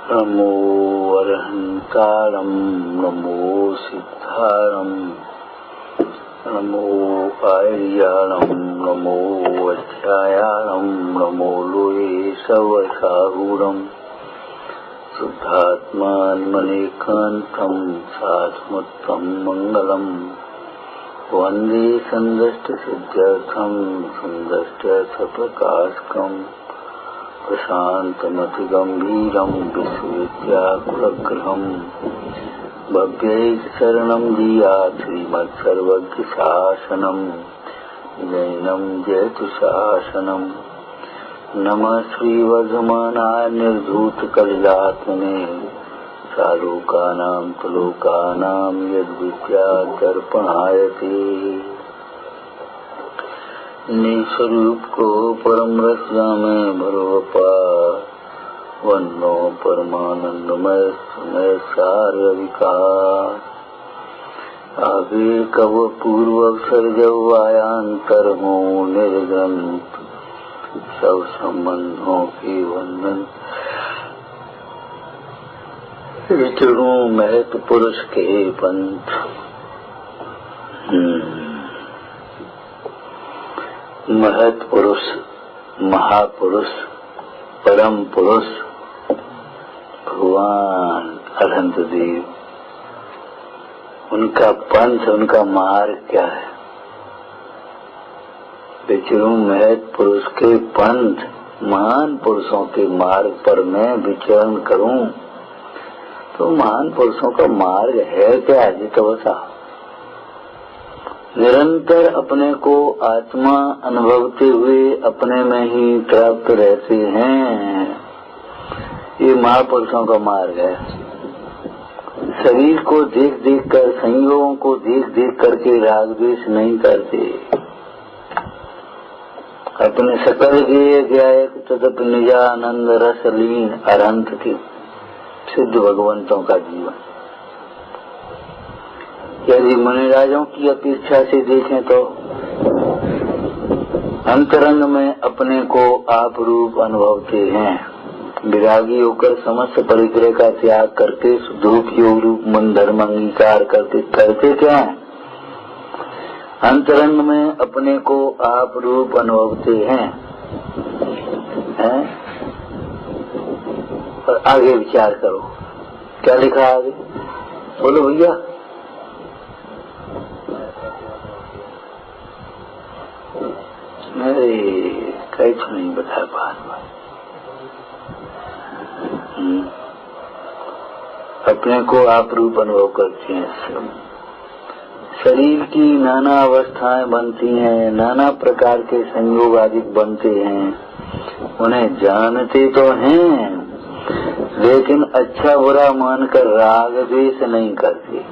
नमो अरहंतारं नमो सिद्धारं नमो आर्याणं नमो अध्यायाणं नमो लोये सवसाहूरं शुद्धात्मात्मनेकान्तं सात्मत्वं मंगलम् वन्दे सन्दष्टसिद्ध्यर्थं सुन्दष्टसप्रकाशकम् प्रशान्तमतिगम्भीरं विश्वविद्याकुलग्रहम् भव्यैकशरणं दीयात् श्रीमत्सर्वज्ञशासनं जैनं जयतु शासनम् नमः श्रीवर्धमानाय निर्धूतकलिलात्मने सालोकानां तुलोकानां यद्विद्यादर्पणाय ते निस्वरूप को परम रस में भरोपा वन्नो परमानंदमय समय सार विकार आगे कव पूर्व अवसर जब आयांतर हो निर्ग्रंथ सब संबंधों की वंदन विचरूं महत पुरुष के पंथ। महत पुरुष, महापुरुष, परम पुरुष भगवान अनंत देव, उनका पंथ, उनका मार्ग क्या है? विचरूं महत पुरुष के पंथ, महान पुरुषों के मार्ग पर मैं विचरण करूं तो महान पुरुषों का मार्ग है क्या? जी तो बता। निरंतर अपने को आत्मा अनुभवते हुए अपने में ही तृप्त रहते हैं, ये महापुरुषों का मार्ग है। शरीर को देख देख कर, संयोगों को देख देख करके राग द्वेष नहीं करते। अपने सकल गेय गायक तदप निजानंद रस लीन अरंत के सिद्ध भगवंतों का जीवन। यदि मुनिराजों की अपेक्षा से देखें तो अंतरंग में अपने को आप रूप अनुभवते हैं। विरागी होकर समस्त परिग्रह का त्याग करके शुद्धोप योग रूप मन धर्म अंगीकार करके करते क्या है? अंतरंग में अपने को आप रूप अनुभवते हैं, और आगे विचार करो क्या लिखा आगे, बोलो भैया। अरे कुछ नहीं बता बात। अपने को आप रूप अनुभव करते हैं। शरीर की नाना अवस्थाएं बनती हैं, नाना प्रकार के संयोग आदि बनते हैं, उन्हें जानते तो हैं लेकिन अच्छा बुरा मानकर राग द्वेष नहीं करते।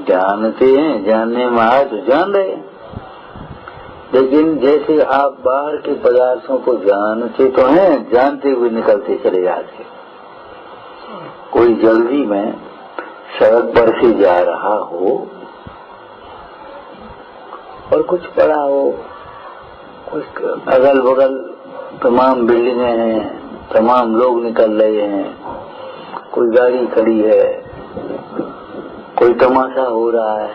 जानते हैं, जानने में आए तो जान रहे हैं, लेकिन जैसे आप बाहर के पदार्थों को जानते तो हैं, जानते हुए निकलते चले जाते। कोई जल्दी में सड़क पर से जा रहा हो और कुछ पड़ा हो, कुछ अगल बगल तमाम बिल्डिंगें हैं, तमाम लोग निकल रहे हैं, कोई गाड़ी खड़ी है, कोई तमाशा हो रहा है,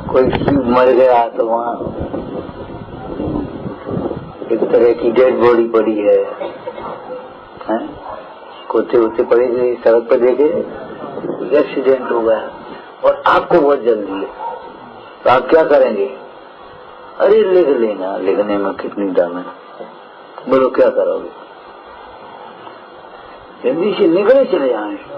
कोई शिव मर गया तो वहाँ एक तरह की डेड बॉडी पड़ी है, कुत्ते उत्ते पड़े गए सड़क पर, देखे एक्सीडेंट हो गया और आपको बहुत जल्दी है, तो आप क्या करेंगे? अरे लिख लेना, लिखने में कितनी दम है, बोलो क्या करोगे? जल्दी से निकले चले जाएंगे।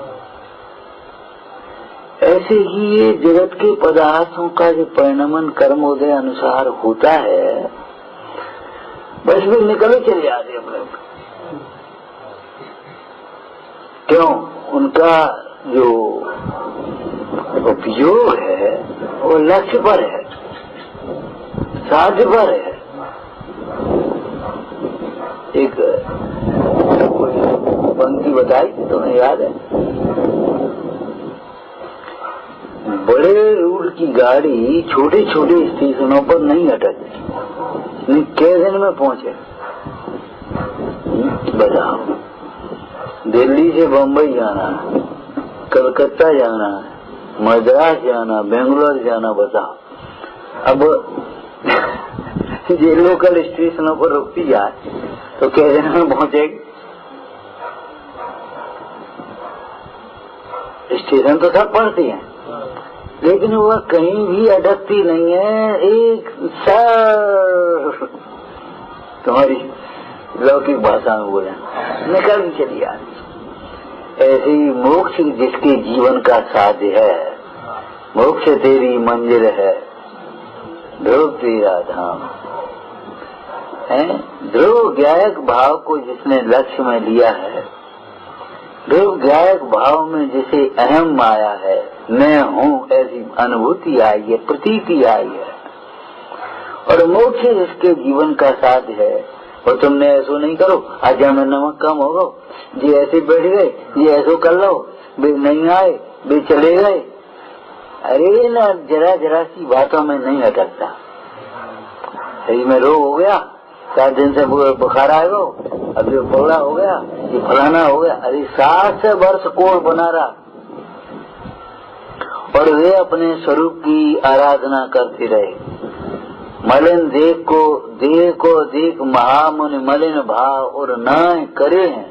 ऐसे ही ये जगत के पदार्थों का जो परिणमन कर्मोदय अनुसार होता है, बस भी निकले चले जाते अपने। क्यों? उनका जो उपयोग है वो लक्ष्य पर है, साध्य पर है। एक पंक्ति बताई तुम्हें याद है? बड़े रूट की गाड़ी छोटे छोटे स्टेशनों पर नहीं अटकती, कै दिन में पहुंचे। बताओ, दिल्ली से बम्बई जाना, कलकत्ता जाना, मद्रास जाना, बेंगलोर जाना, बताओ। अब ये लोकल स्टेशनों पर रुकती जाए तो कैसे में पहुंचेगी? स्टेशन तो सब पड़ती हैं, लेकिन वह कहीं भी अटकती नहीं है। एक सर तुम्हारी लौकिक भाषा में बोले निकल भी चली आती। ऐसे ही मोक्ष जिसके जीवन का साध्य है, मोक्ष तेरी मंजिल है, ध्रुव तेरा धाम है। ध्रुव गायक भाव को जिसने लक्ष्य में लिया है, ध्रुव गायक भाव में जिसे अहम आया है, मैं हूँ ऐसी अनुभूति आई है, प्रतीति आई है, और मोक्ष जिसके जीवन का साध्य है। और तुमने ऐसो नहीं करो, आज में नमक कम होगा, जी ऐसे बैठ गए, जी ऐसो कर लो, वे नहीं आए, वे चले गए। अरे ना, जरा जरा सी बातों में नहीं अटकता। शरीर में रोग हो गया, 4 दिन से बुखार आएगा, अब ये फोड़ा हो गया, ये फलाना हो गया। अरे 7 वर्ष कोढ़ बना रहा, और वे अपने स्वरूप की आराधना करते रहे। मलिन देह को देख महामुनि मलिन भाव और न करे हैं।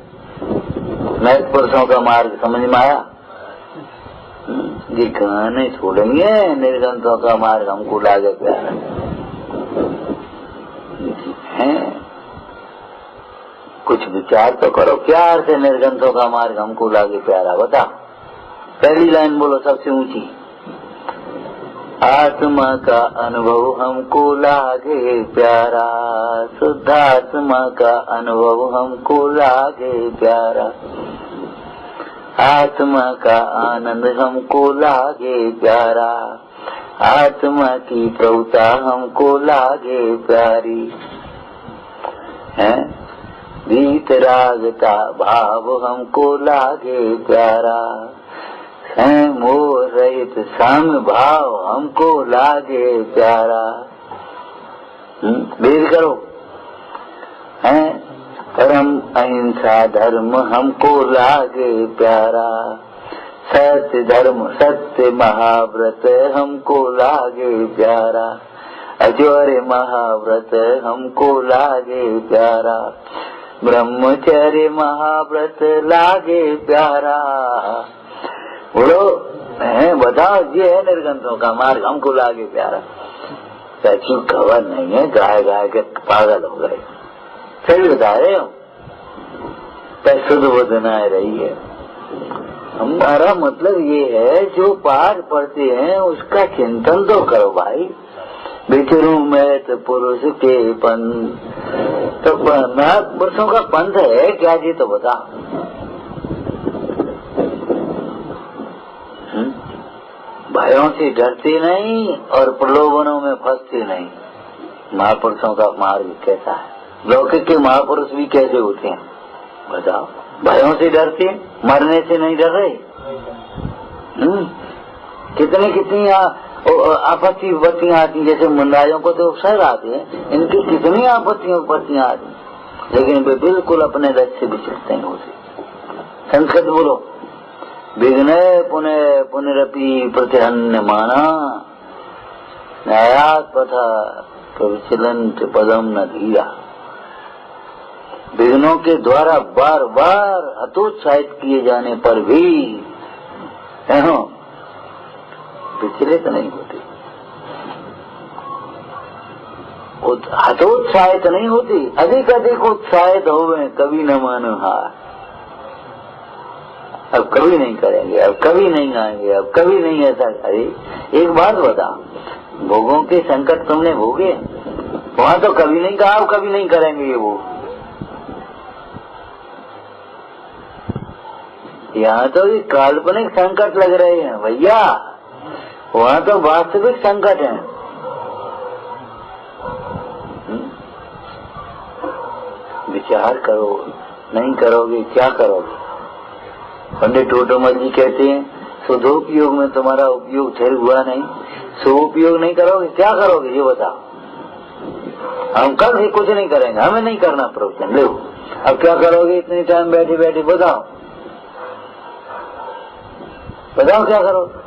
महत पुरुषों का मार्ग समझ में आया? ये गाने छोड़ेंगे, निर्गंतों का मार्ग हमको लागे प्यारा है। कुछ विचार तो करो, प्यार से निर्गंतों का मार्ग हमको लागे प्यारा। बता, पहली लाइन बोलो सबसे ऊंची। आत्मा का अनुभव हमको लागे प्यारा, शुद्ध आत्मा का अनुभव हमको लागे प्यारा, आत्मा का आनंद हमको लागे प्यारा, आत्मा की प्रभुता हमको लागे प्यारी है। गीत रागता भाव हमको लागे प्यारा, मोह रहित संग भाव हमको लागे प्यारा। वेद करो है। परम अहिंसा धर्म हमको लागे प्यारा, सत्य धर्म सत्य महाव्रत हमको लागे प्यारा, अजोर महाव्रत हमको लागे प्यारा, ब्रह्मचर्य महाव्रत लागे प्यारा। बोलो है, बताओ, ये है निर्गंतों का मार्ग हमको लागे प्यारा। सच्ची खबर नहीं है, गाय गाय के पागल हो गए। सही बता रहे हो, शुद्ध बुद्धना रही है। हमारा मतलब ये है, जो पाठ पढ़ते हैं उसका चिंतन तो करो भाई। विचरू में तो पुरुष के पंथ, तो पुरुषों का पंथ है क्या जी? तो बता। भयों से डरते नहीं और प्रलोभनों में फंसते नहीं। महापुरुषों का मार्ग कैसा है? लौकिक के महापुरुष भी कैसे होते हैं बताओ? भयों से डरते, मरने से नहीं डर रहे। कितनी आपत्ति विपत्तियाँ आती, जैसे मुंडाइयों को तो अवसर आते हैं, इनकी कितनी आपत्तियाँ आती, लेकिन वे बिल्कुल अपने लक्ष्य से विचलते नहीं होते। संस्कृत बोलो, विघ्ने पुनरपि प्रतिहन्य माना, न्यायात पथा प्रविचलंत पदम न धीरा। विघ्नों के द्वारा बार बार हतोत्साहित किए जाने पर भी विचलित नहीं होती, हतोत्साहित नहीं होती। अधिक अधिक उत्साहित होवे, कभी न मानो हार। अब कभी नहीं करेंगे, अब कभी नहीं आएंगे, अब कभी नहीं ऐसा। अरे एक बात बता, भोगों के संकट तुमने भोगे, वहाँ तो कभी नहीं कहा अब कभी नहीं करेंगे ये वो। यहाँ तो ये काल्पनिक संकट लग रहे हैं भैया, वहाँ तो वास्तविक संकट है। विचार करो, नहीं करोगे क्या करोगे? पंडित टोटोमल जी कहते हैं, शुद्धोपयोग में तुम्हारा उपयोग ठहर हुआ नहीं, सुपयोग नहीं करोगे क्या करोगे ये बताओ? हम कल से कुछ नहीं करेंगे, हमें नहीं करना प्रवचन। लो अब क्या करोगे इतने टाइम बैठे बैठे? बताओ बताओ क्या करोगे?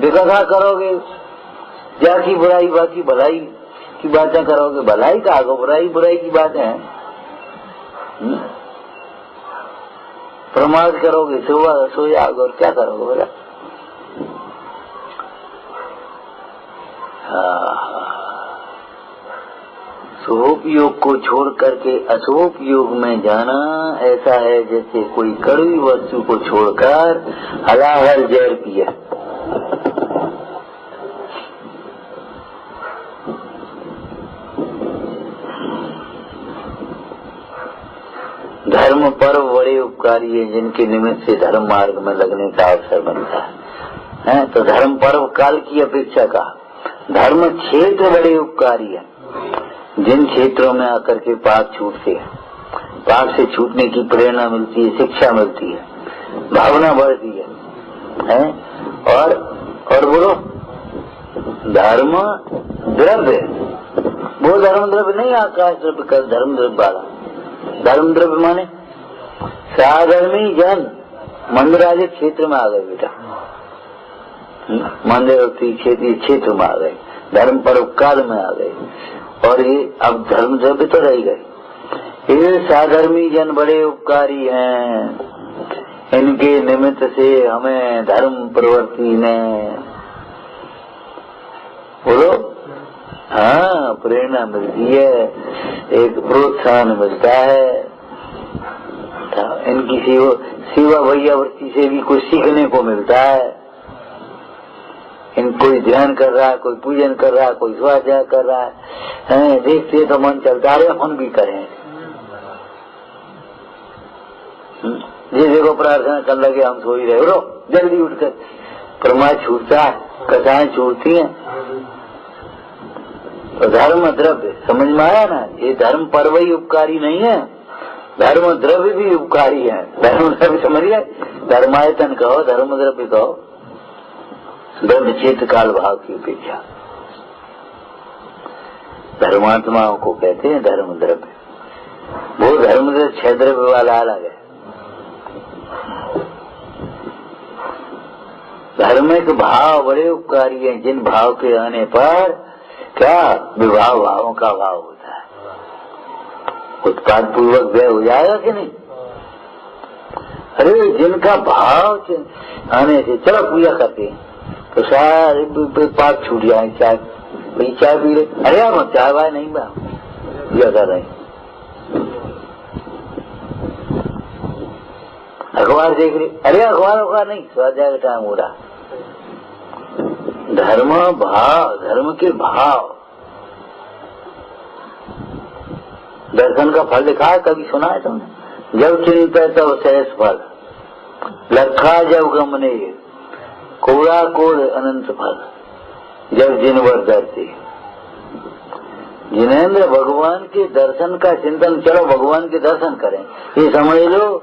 बेकथा करोगे, क्या की बुराई बाकी भलाई की बातें करोगे। भलाई का आगो बुराई, बुराई की बातें हैं। प्रमाद करोगे, सोयाग और क्या करोगे बोला। शुभोपयोग को छोड़ करके अशुभोपयोग में जाना ऐसा है जैसे कोई कड़वी वस्तु को छोड़कर हलाहल जहर पिया। धर्म पर्व बड़े उपकारी है जिनके निमित्त से धर्म मार्ग में लगने का अवसर बनता है। तो धर्म पर्व काल की अपेक्षा का धर्म क्षेत्र बड़े उपकारी है जिन क्षेत्रों में आकर के पाप छूटते हैं, पाप से छूटने की प्रेरणा मिलती है, शिक्षा मिलती है, भावना बढ़ती है? और बोलो धर्म द्रव्य, वो धर्म द्रव्य नहीं आकाश द्रव्य का धर्म द्रव्य वाला। धर्म द्रव्य माने साधर्मी जन मंदिरालय क्षेत्र में आ गए बेटा, मंदिर क्षेत्र में आ गए, धर्म परोपकार में आ गए। और ये अब धर्म द्रव्य तो रह गए। ये साधर्मी जन बड़े उपकारी हैं, इनके निमित्त से हमें धर्म प्रवृत्ति ने बोलो हाँ प्रेरणा मिलती है, एक प्रोत्साहन मिलता है। इनकी सेवा भैयावृत्ति से भी कुछ सीखने को मिलता है। इन कोई ध्यान कर रहा है, कोई पूजन कर रहा है, कोई स्वाध्याय कर रहा है, देखते तो मन चलता है हम भी करें। ये देखो प्रार्थना कर लगे, हम सो ही रहे, उठो जल्दी उठकर। प्रमाद छूटता है, कथाएं छूटती हैं। तो धर्म द्रव्य समझ में आया ना, ये धर्म पर्व ही उपकारी नहीं है, धर्म द्रव्य भी उपकारी है। धर्म द्रव्य समझ गए, धर्मायतन कहो, धर्म द्रव्य कहो, द्रव्य चेत काल भाव की अपेक्षा। धर्मात्माओं को कहते हैं धर्म द्रव्य। वो धर्म द्रव्य छह द्रव्य वाला अलग है। धार्मिक भाव बड़े उपकारी हैं जिन भाव के आने पर क्या विवाह भावों का भाव होता है। उत्पाद पूर्वक व्यय हो जाएगा कि नहीं? अरे जिनका भाव आने से चलो पूजा करते हैं तो सारे पाप छूट जाए। चाय भाई चाय पी रहे, अरे यार चाय वाय नहीं बा पूजा कर रहे, अखबार देख रहे, अरे अखबार नहीं, स्वाध्याय का टाइम हो रहा। धर्म भाव, धर्म के भाव, दर्शन का फल लिखा है, कभी सुना है तुमने? जब चिंता तब सहस फल, लखा जब गमने कोड़ा कोड़ अनंत फल, जब जिनवर दर्शे। जिनेन्द्र भगवान के दर्शन का चिंतन, चलो भगवान के दर्शन करें, ये समझ लो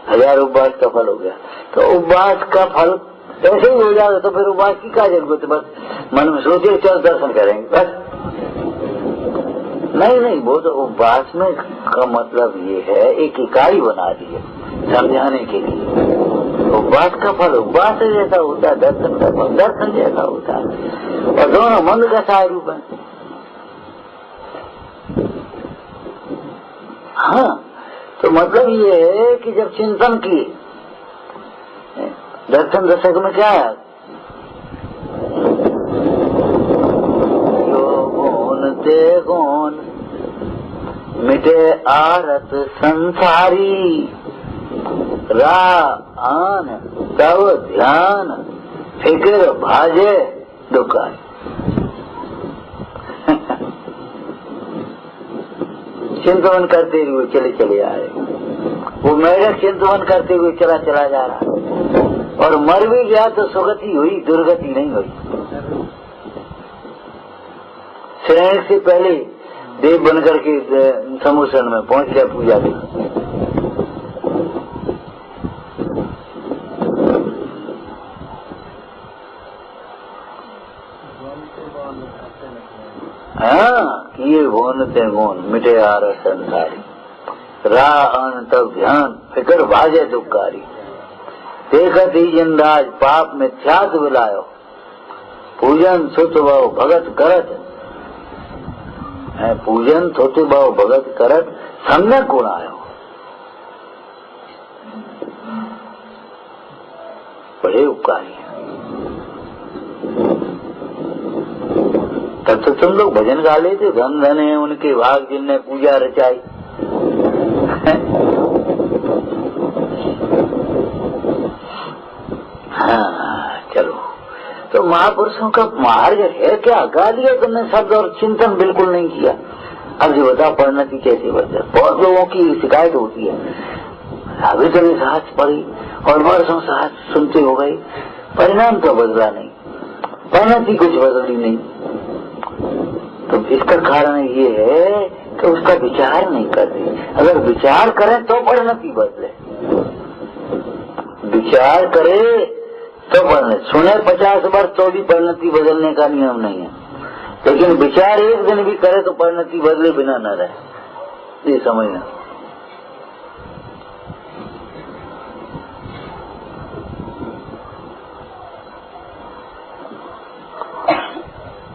1000 उपवास का फल हो गया। तो उपवास का फल ऐसे ही हो जाएगा, तो फिर उपवास की क्या जरूरत है? बस मन में सोचे चल दर्शन करेंगे बस। नहीं, वो तो उपवास में का मतलब ये है, एक इकाई बना दी है समझाने के लिए। उपवास का फल उपवास जैसा होता है, दर्शन का फल दर्शन जैसा होता है, और दोनों मंद का सारूप है। हाँ, तो मतलब ये है कि जब चिंतन किए, दर्शन दशक में क्या है? यो गुण ते गुण मिटे आरत संसारी, आन तब ध्यान फिक्र भाजे दुकान। चिंतन करते हुए चले आए, वो मेढक चिंतन करते हुए चला जा रहा, और मर भी गया तो सुगति हुई, दुर्गति नहीं हुई। शरण से पहले देव बनकर के समुद्र में पहुंच गया पूजा के। उनते गुण मिटे आर संसारी, राह आन तब ध्यान फिकर भाजे दुखकारी, देखत ही जिंदाज पाप में त्याग विलायो, पूजन सुत भाव भगत करत, पूजन सुत भाव भगत करत सम्यक गुण आयो। बड़े उपकारी हैं। तब तो तुम लोग भजन गा लेते, धन धन है उनके भाग जिनने पूजा रचाई। हाँ चलो, तो महापुरुषों का मार्ग है क्या? गा लिया तुमने शब्द और चिंतन बिल्कुल नहीं किया। अब जो बता पढ़ना की कैसे बदले? बहुत लोगों की शिकायत होती है, अभी तो साहस पढ़ी और वर्षों साहस सुनते हो गई, परिणाम तो बदला नहीं, परिणति कुछ बदली नहीं। तो इसका कारण ये है कि उसका विचार नहीं करते। अगर विचार करें तो परिणति बदले, विचार करे तो बढ़ने, सुने 50 वर्ष तो भी परिणति बदलने का नियम नहीं है, लेकिन विचार एक दिन भी करे तो परिणति बदले बिना न रहे, ये समझना।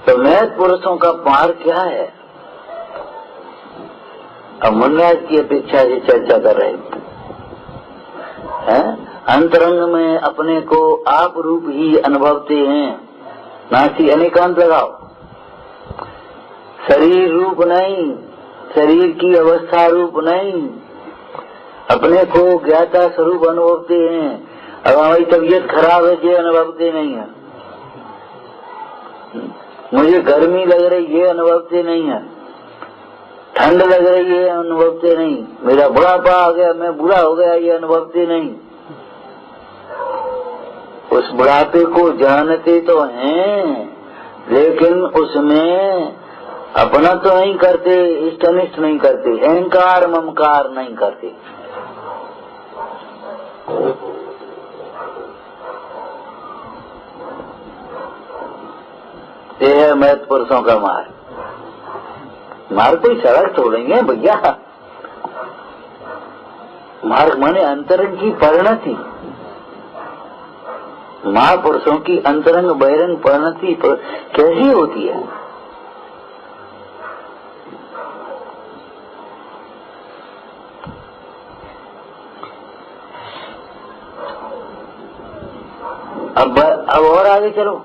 तो महत पुरुषों का मार्ग क्या है? अब मुन्याज की अपेक्षा से चर्चा कर रहे हैं। अंतरंग में अपने को आप रूप ही अनुभवते हैं, नासी अनेकांत लगाओ, शरीर रूप नहीं, शरीर की अवस्था रूप नहीं, अपने को ज्ञाता स्वरूप अनुभवते हैं। अब हमारी तबीयत खराब है ये अनुभवते नहीं है, मुझे गर्मी लग रही ये अनुभवते नहीं है, ठंड लग रही है अनुभवते नहीं, मेरा बुढ़ापा आ गया मैं बूढ़ा हो गया ये अनुभवते नहीं। उस बुढ़ापे को जानते तो हैं, लेकिन उसमें अपना तो नहीं करते, इष्ट अनिष्ट नहीं करते, अहंकार ममकार नहीं करते। ये है महत पुरुषों का मार्ग। मार्ग कोई सड़क छोड़ेंगे भैया, मार्ग माने अंतरंग की परिणति। महापुरुषों की अंतरंग बहिरंग परिणति कैसी होती है? अब और आगे चलो,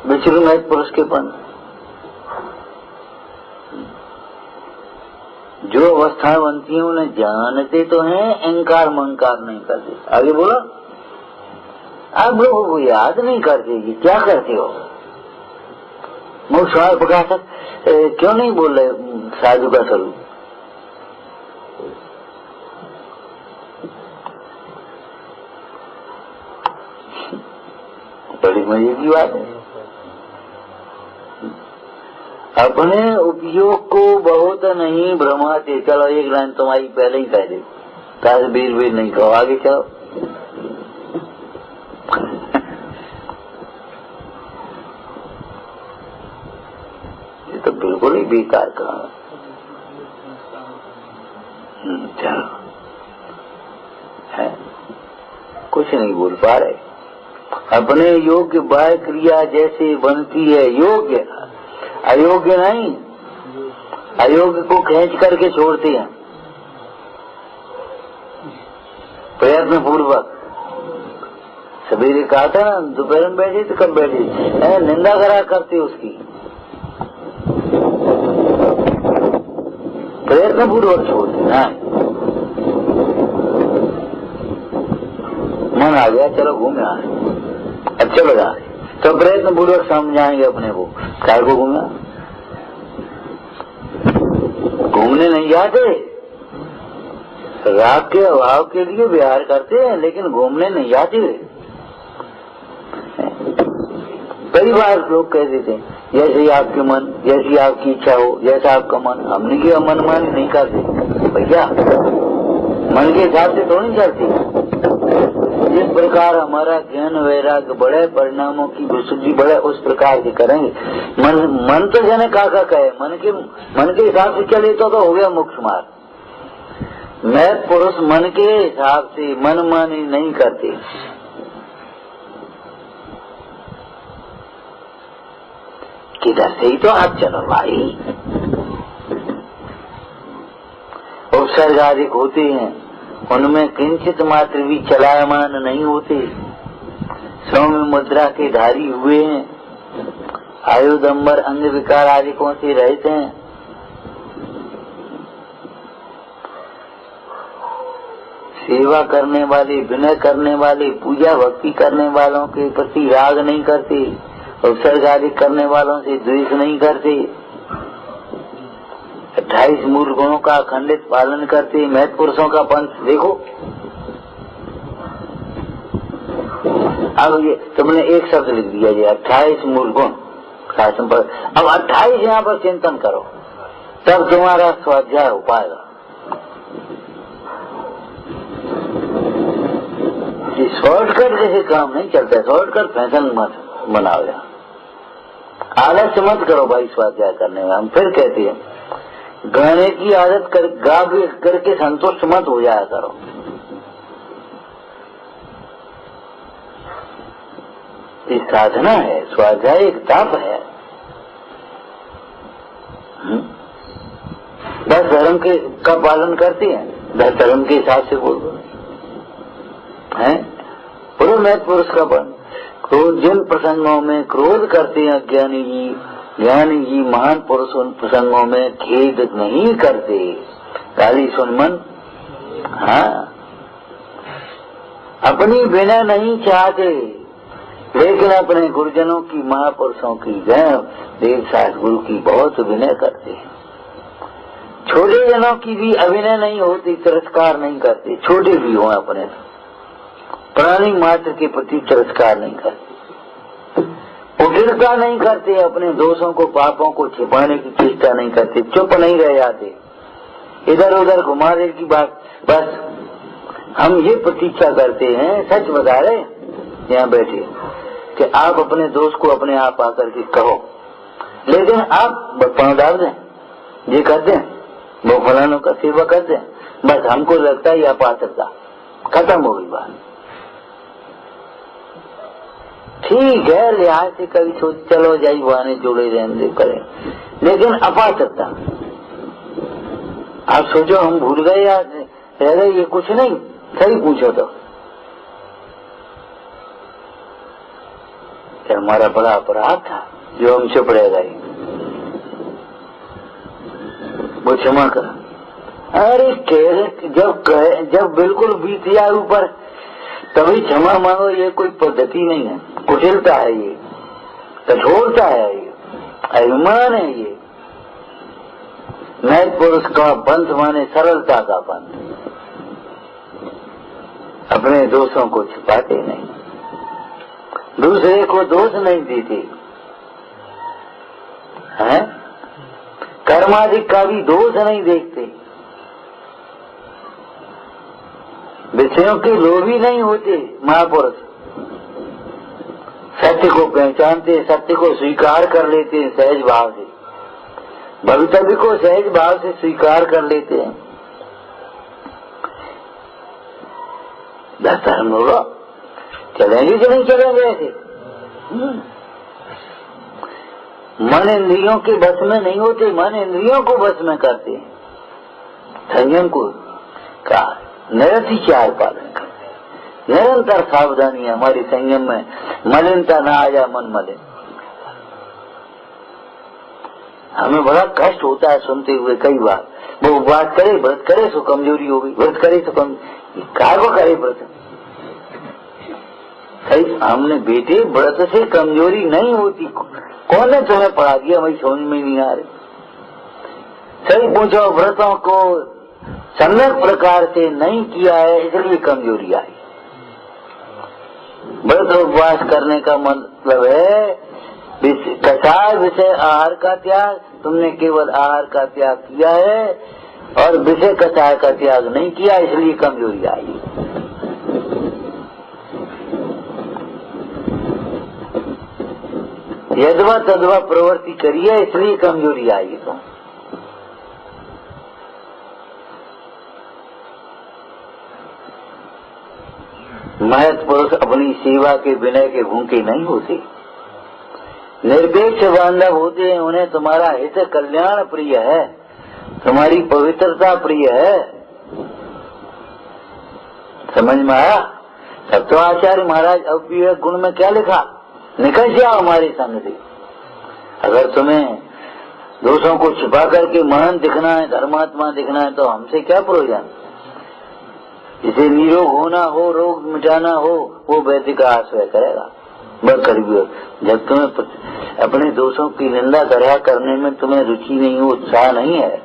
विष्णु महत पुरुष के पन जो अवस्थाएं बनती हैं उन्हें जानते तो हैं, अहंकार मंकार नहीं करते। आगे बोलो, आप लोगों को याद नहीं करते कि क्या करते हो? मोक्ष मार्ग प्रकाशक क्यों नहीं बोल रहे साधु का स्वरूप? बड़ी मजे की बात है। अपने उपयोग को बहुत नहीं भ्रमाते। चलो एक लाइन तुम्हारी पहले ही कह दे, ताज बीर बीर नहीं कहो, आगे चलो। ये तो बिल्कुल ही बेकार काम चलो है, कुछ नहीं बोल पा रहे। अपने योग्य बाह्य क्रिया जैसे बनती है योग्य, अयोग्य नहीं, अयोग्य को खींच करके छोड़ते हैं प्रयत्न पूर्वक। सवेरे कहा था ना, दोपहर में बैठी तो कब बैठी, निंदा करा करते उसकी, प्रयत्न पूर्वक छोड़ते। हाँ मन आ गया चलो घूमे आ रहे, अच्छा लगा तो प्रयत्न पूर्वक समझाएंगे अपने को, काय को घूमना, घूमने नहीं जाते, राग के अभाव के लिए विहार करते हैं लेकिन घूमने नहीं जाते। कई बार लोग कह देते हैं जैसे आपके मन, जैसी आपकी इच्छा हो, जैसा आपका मन। हमने क्या मन मानी नहीं करते भैया, मन के हिसाब से थोड़ी चलती, जिस प्रकार हमारा ज्ञान वैराग्य बढ़े, परिणामों की विशुद्धि बढ़े, उस प्रकार से करेंगे। मन तो जने काका कहे, मन के हिसाब से चले तो हो गया मोक्ष मार्ग। मैं पुरुष मन के हिसाब से मनमानी नहीं करते। किधर से ही तो आप चलो भाई। उपसर्ग आदि होते हैं, उनमें किंचित मात्र भी चलायमान नहीं होते। सौम्य मुद्रा के धारी हुए हैं, आयुधंबर अंग विकार आदिकों से रहित हैं। सेवा करने वाले, विनय करने वाले, पूजा भक्ति करने वालों के प्रति राग नहीं करते, उपसर्ग आदि करने वालों से द्वेष नहीं करते, 28 मूल गुणों का अखंडित पालन करते, महत् पुरुषों का पंथ देखो। अब ये तुमने एक शब्द लिख दिया जी 28 मूल गुण शासन पर। अब 28 यहाँ पर चिंतन करो, तब तुम्हारा स्वाध्याय हो पाएगा। शॉर्टकट जैसे काम नहीं चलता, शॉर्टकट फैशन मत बनाओ। यहाँ आलस्य मत करो भाई स्वाध्याय करने में। हम फिर कहते हैं गाने की आदत गा करके संतुष्ट मत हो जाया करो। ये साधना है, स्वाध्याय एक तप है। बस धर्म के का पालन करते हैं, धर्म के हिसाब से बोल है। पूर्व में पुरुष का बन क्रोध, जिन प्रसंगों में क्रोध करते हैं ज्ञानी जी महान पुरुष उन प्रसंगों में खेद नहीं करते। गाली सुन मन, हाँ, अपनी विनय नहीं चाहते, लेकिन अपने गुरुजनों की, महापुरुषों की, देव शास्त्र गुरु की बहुत विनय करते हैं। छोटे जनों की भी अभिनय नहीं होती, तिरस्कार नहीं करते, छोटे भी हो अपने प्राणी मात्र के प्रति तिरस्कार नहीं करते, उग्रता नहीं करते, अपने दोषों को पापों को छिपाने की चेष्टा नहीं करते, चुप नहीं रह जाते, इधर उधर घुमा दे की बात। बस हम ये प्रतीक्षा करते हैं, सच बता रहे यहाँ बैठे, कि आप अपने दोष को अपने आप आकर के कहो, लेकिन आप पाँव डाल दें, ये कर दें, वो फलानों का सेवा कर दें, बस हमको लगता है अपात्रता, खत्म हो गई बात। ठीक है, लिहाज से कभी सोच चलो जाई बहाने जोड़े रहने करें, लेकिन अपात्रता आप सोचो हम भूल गए या रह गए, ये कुछ नहीं। सही पूछो तो क्या हमारा बड़ा अपराध था जो हम चुप रह गए, वो क्षमा कर। अरे जब बिल्कुल बीत जाए ऊपर तभी क्षमा मांगो, ये कोई पद्धति नहीं है, कुटिलता है, ये कठोरता है, ये अभिमान है, ये नए पुरुष का पंथ माने सरलता का पंथ, अपने दोषों को छिपाते नहीं, दूसरे को दोष नहीं देते हैं, कर्माधिक का भी दोष नहीं देखते, विषयों के लोभी नहीं होते महापुरुष, सत्य को पहचानते, सत्य को स्वीकार कर लेते हैं सहज भाव से, भवितव्य को सहज भाव से स्वीकार कर लेते हैं। धर्म होगा, चलेंगे कि नहीं चलेंगे ऐसे। मन इंद्रियों के बस में नहीं होते, मन इंद्रियों को बस में करते हैं, संयम को का निरतिचार पालन करते हैं, निरंतर सावधानी है हमारी संयम में, मलिनता ना आ जाए, मन मलिन। हमें बड़ा कष्ट होता है सुनते हुए कई बार, वो बात करे व्रत करे सो कमजोरी हो गई, व्रत करे तो काय को करे व्रत। हमने बेटे व्रत से कमजोरी नहीं होती, कौन ने तुम्हें पढ़ा दिया, हमारी समझ में नहीं आ रही। सही पूछो, व्रतों को सम्यक प्रकार से नहीं किया है इसलिए कमजोरी आई। व्रत उपवास करने का मतलब है कसाय विषय आहार का त्याग, तुमने केवल आहार का त्याग किया है और विषय कसाय का त्याग नहीं किया, इसलिए कमजोरी आई। यदवा तदवा प्रवृत्ति करिए, इसलिए कमजोरी आएगी तुम। महत पुरुष अपनी सेवा के विनय के भूखे नहीं होते, निरपेक्ष बांधव होते हैं। उन्हें तुम्हारा हित कल्याण प्रिय है, तुम्हारी पवित्रता प्रिय है। समझ में आया? तब तो आचार्य महाराज अविवेक गुण में क्या लिखा, निकल जाओ हमारे संग से। अगर तुम्हें दोषों को छिपा करके महान दिखना है, धर्मात्मा दिखना है, तो हमसे क्या प्रयोजन। जिसे निरोग होना हो, रोग मिटाना हो, वो वैद्य का आश्रय करेगा। बस करीब जब तुम्हें अपने दोषों की निंदा दया करने में तुम्हें रुचि नहीं हो, उत्साह नहीं है,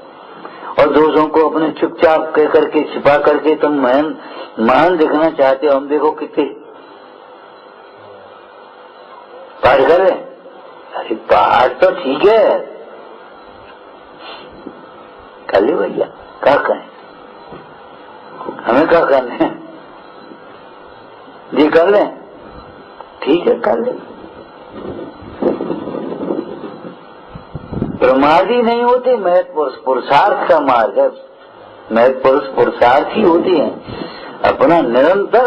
और दोषों को अपने चुपचाप कह करके छिपा करके तुम महान दिखना चाहते हो। हम देखो कितने पाठ कर रहे। अरे पाठ तो ठीक है, कर ले भैया, क्या करें, हमें क्या करने हैं जी, कर लें, ठीक है कर ले। प्रमादी नहीं होते महत पुरुष, पुरुषार्थ का मार्ग है। महत पुरुष पुरुषार्थी होते हैं, अपना निरंतर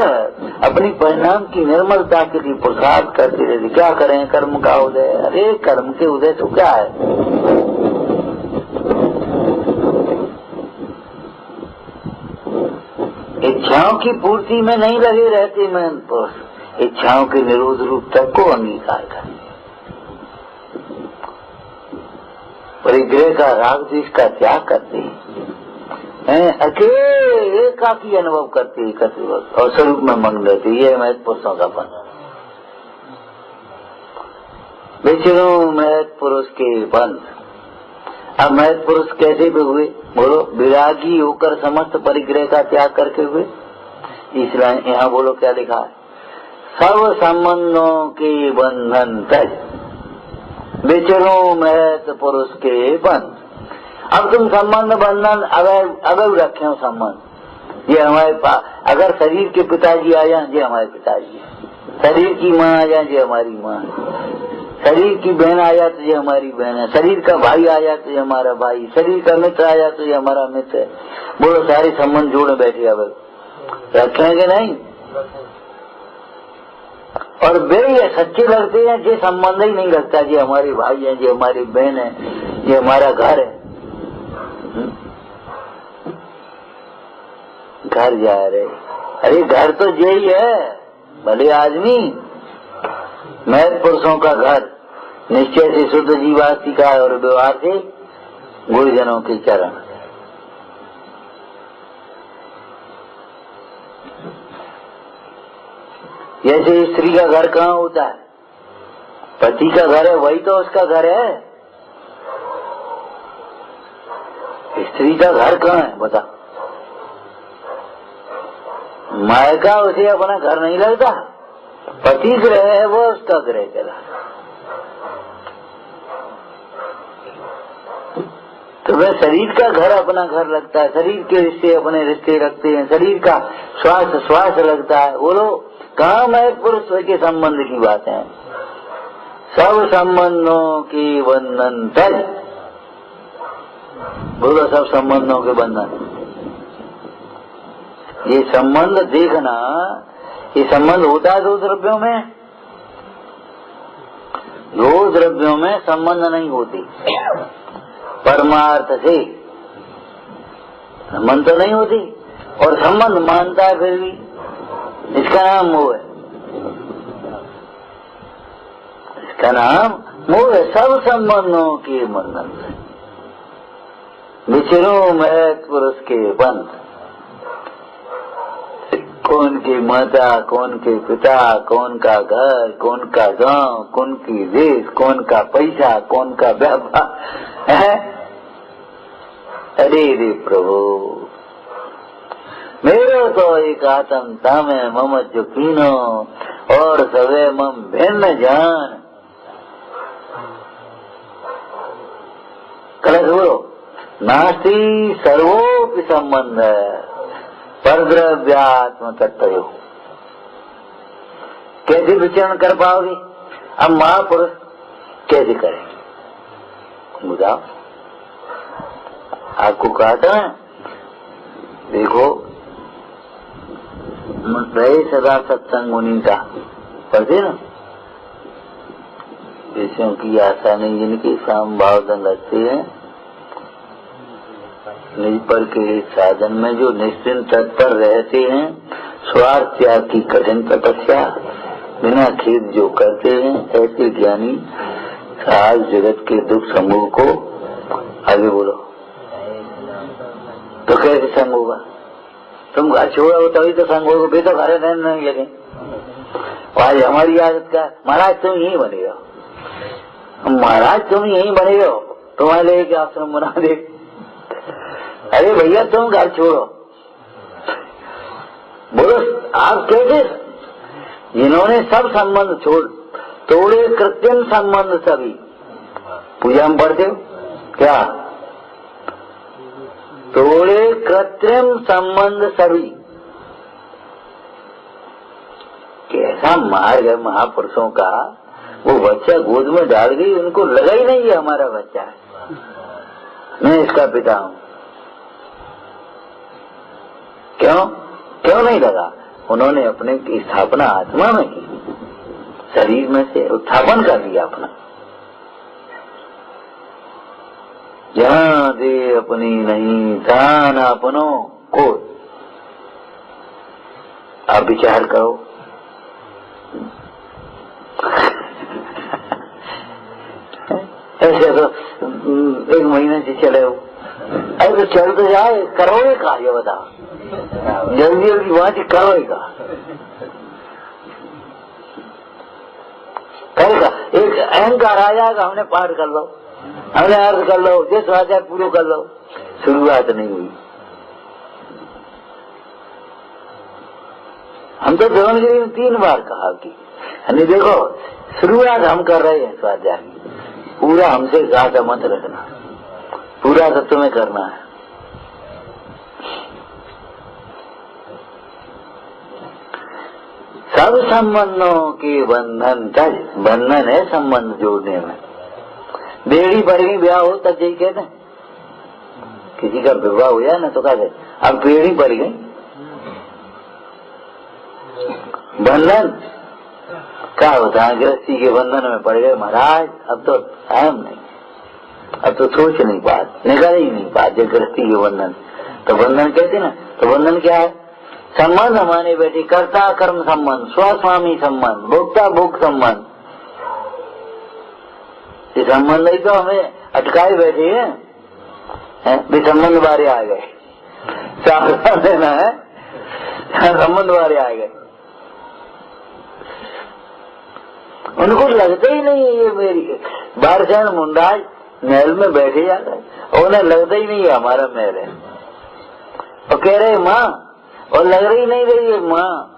अपनी परिणाम की निर्मलता के लिए पुरुषार्थ करते रहते। क्या करें, कर्म का उदय। अरे कर्म के उदय तो क्या है, इच्छाओं की पूर्ति में नहीं लगे रहते महंत पुरुष, इच्छाओं के निरोध रूप तक को अंगीकार कर, परिग्रह का राग द्वेष का त्याग करते हैं, अकेले एकाकी अनुभव करते हैं और स्वरूप में मंग लेते। ये महत पुरुषों का पन। विष्णु महत पुरुष के पंथ। अब महत पुरुष कैसे भी हुए, बोलो, विरागी होकर समस्त परिग्रह का त्याग करके हुए। इसलिए यहाँ बोलो क्या लिखा है, सर्व संबंधों के बंधन तज विचरो महत पुरुष के पंथ। अब तुम संबंध बंधन अगर रखे हो संबंध, ये हमारे पास, अगर शरीर के पिताजी आ जाए, ये हमारे पिताजी, शरीर की माँ आ जाए, ये हमारी माँ, शरीर की बहन आ जाए तो ये हमारी बहन है, शरीर का भाई आ जाए तो ये हमारा भाई, शरीर का मित्र आ जाए तो ये हमारा मित्र है। बोलो सारे संबंध जोड़े बैठे, अब रखेंगे नहीं। और वे ये सच्चे लगते हैं, ये संबंध ही नहीं लगता, ये हमारे भाई है, ये हमारी बहन है, ये हमारा घर है। घर जा रहे, अरे घर तो यही है, भले आदमी। महत पुरुषों का घर निश्चय से शुद्ध जीवास्ति का है, और व्यवहार से गुरुजनों के चरण। जैसे स्त्री का घर कहाँ होता है, पति का घर है, वही तो उसका घर है। स्त्री का घर कहाँ है बता, मायका उसे अपना घर नहीं लगता, पति ग्रह है वो उसका ग्रह कहला। तो वह शरीर का घर अपना घर लगता है, शरीर के रिश्ते अपने रिश्ते रखते हैं, शरीर का श्वास लगता है। बोलो कहाँ महत पुरुष के संबंध की बात है। सब संबंधों के बंधन तज, बोलो सब संबंधों के बंधन। ये संबंध देखना, ये संबंध होता है दो द्रव्यों में, दो द्रव्यों में संबंध नहीं होती। परमार्थ से संबंध तो नहीं होती, और संबंध मानता है फिर भी, इसका नाम मोह है, इसका नाम मोह है। सब संबंधों के बंधन से विचरो महत पुरुष के पंथ। कौन की माता, कौन के पिता, कौन का घर, कौन का गांव, कौन की देश, कौन का पैसा, कौन का व्यापार है। अरे रे प्रभु, मेरो तो एक आत्म तामे मम चुकीनो, और सवे मम भिन्न जान। कलश बोलो, नास्ति सर्वोपि संबंध परद्रव्यात्म तत्व। कैसे विचरण कर पाओगे। अब महापुरुष कैसे करेंगे बताओ? आपको कहा था देखो रहे सदा सत्संग मुनि का, पढ़ते ना, विषयों की आशा नहीं जिनके साम भाव धन रखते हैं, निज पर के साधन में जो निश्चिंत तत्पर रहते हैं, स्वार्थ त्याग की कठिन तपस्या बिना खेद जो करते हैं, ऐसे ज्ञानी साल जगत के दुख समूह को, आगे बोलो, तो कैसे संग होगा? तुम घर छोड़ा हो तभी तो संग होगा, भी तो घर रहने नहीं लगे। आज हमारी आदत का महाराज तुम यही बने रहो, महाराज तुम यही बने रहो, तुम्हारे लिए आश्रम बना दे। अरे भैया तुम घर छोड़ो, बोलो आप कैसे? जिन्होंने सब संबंध छोड़ तोड़े कृत्रिम संबंध सभी, पूजा में पढ़ते हो क्या? तोड़े कृत्रिम संबंध सभी, कैसा मार्ग है महापुरुषों का। वो बच्चा गोद में डाल गई, उनको लगा ही नहीं है हमारा बच्चा है, मैं इसका पिता हूँ। क्यों क्यों नहीं लगा? उन्होंने अपने की स्थापना आत्मा में की, शरीर में से उत्थापन कर दिया अपना। जहाँ दे अपनी नहीं तान अपनों को, आप विचार करो। ऐसे तो एक महीने से चले हो, अरे तो चल तो जाए, करोगे का ये बताओ, जल्दी जल्दी वहां से करोगा करेगा। एक अहंकार आ जाएगा, हमने पाठ कर लो, हमने अर्थ कर लो, जिस राजा पूरा कर लो, शुरुआत नहीं हुई। हम तो देवनगिरी में 3 बार कहा कि नहीं देखो शुरुआत हम कर रहे हैं स्वाध्याय की, पूरा हमसे ज्यादा मत रखना, पूरा तो तुम्हें करना है। सब संबंधों के बंधन तज, बंधन है संबंध जोड़ने में। बेड़ी पड़ गई ब्याह हो तब यही कहते हैं, किसी का विवाह हुआ ना तो कहते अब बेड़ी पड़ गई, बंधन क्या होता है? गृहस्थी के बंधन में पड़ गए महाराज, अब तो टाइम नहीं, अब तो सोच नहीं पाते, निकल ही नहीं पाते गृहस्थी के बंधन। तो बंधन कहते ना, तो बंधन क्या है? संबंध हमारे बेटे कर्ता कर्म संबंध, स्वस्वामी संबंध, भोक्ता भोग संबंध, ये संबंध ही तो हमें अटकाए बैठे हैं। भी संबंध बारे आ गए, सावधान देना है, संबंध बारे आ गए। उनको लगता ही नहीं है ये मेरी बारसैन मुंडाज महल में बैठे जा रहे, और उन्हें लगता ही नहीं है हमारा महल है, और कह रहे माँ, और लग रही नहीं रही है माँ।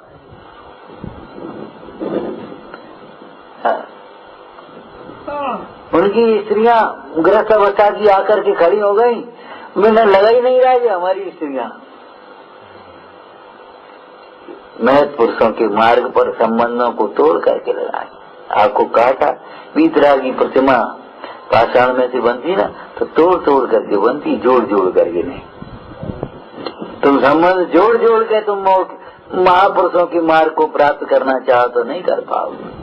उनकी स्त्रियां गृहस्थ अवस्था की आकर के खड़ी हो गई, मैंने लगा ही नहीं रहा है हमारी स्त्रियां। महत पुरुषों के मार्ग पर संबंधों को तोड़ करके लगाए। आपको कहा था वीतरागी प्रतिमा पाषाण में से बनती ना, तो तोड़ तोड़ करके बनती, जोड़ जोड़ करके नहीं। तुम संबंध जोड़ जोड़ के तुम महापुरुषों के मार्ग को प्राप्त करना चाहो तो नहीं कर पाओगे।